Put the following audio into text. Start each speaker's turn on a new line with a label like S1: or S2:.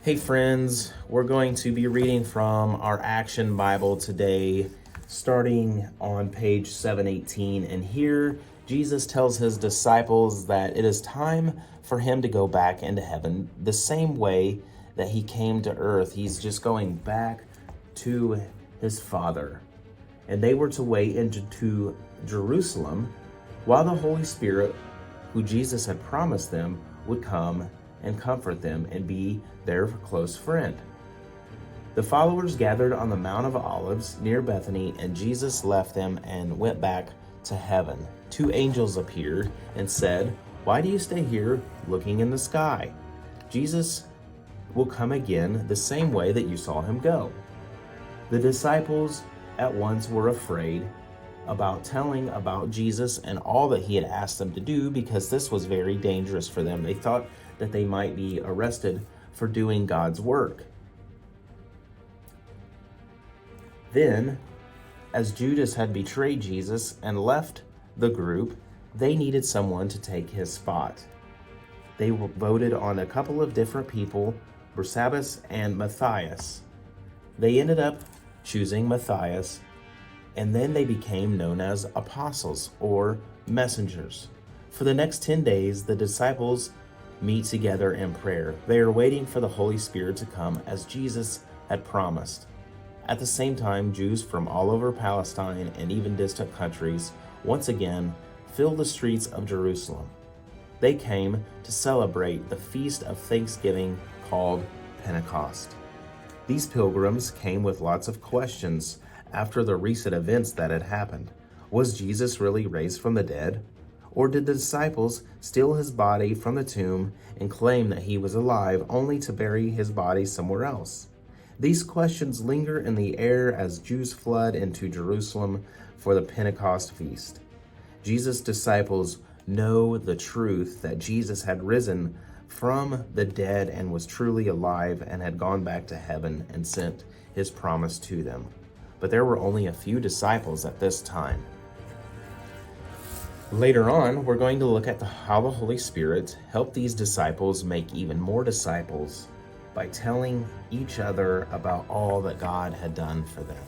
S1: Hey friends, we're going to be reading from our Action Bible today, starting on page 718. And here, Jesus tells his disciples that it is time for him to go back into heaven the same way that he came to earth. He's just going back to his Father. And they were to wait into Jerusalem while the Holy Spirit, who Jesus had promised them, would come and comfort them and be their close friend. The followers gathered on the Mount of Olives near Bethany, and Jesus left them and went back to heaven. Two angels appeared and said, "Why do you stay here looking in the sky? Jesus will come again the same way that you saw him go." The disciples at once were afraid about telling about Jesus and all that he had asked them to do, because this was very dangerous for them. They thought that they might be arrested for doing God's work. Then, as Judas had betrayed Jesus and left the group, they needed someone to take his spot. They voted on a couple of different people, Barsabbas and Matthias. They ended up choosing Matthias, and then they became known as apostles or messengers. For the next 10 days, the disciples meet together in prayer. They are waiting for the Holy Spirit to come as Jesus had promised. At the same time, Jews from all over Palestine and even distant countries once again filled the streets of Jerusalem. They came to celebrate the feast of Thanksgiving called Pentecost. These pilgrims came with lots of questions after the recent events that had happened. Was Jesus really raised from the dead? Or did the disciples steal his body from the tomb and claim that he was alive, only to bury his body somewhere else? These questions linger in the air as Jews flood into Jerusalem for the Pentecost feast. Jesus' disciples know the truth that Jesus had risen from the dead and was truly alive and had gone back to heaven and sent his promise to them. But there were only a few disciples at this time. Later on, we're going to look at how the Holy Spirit helped these disciples make even more disciples by telling each other about all that God had done for them.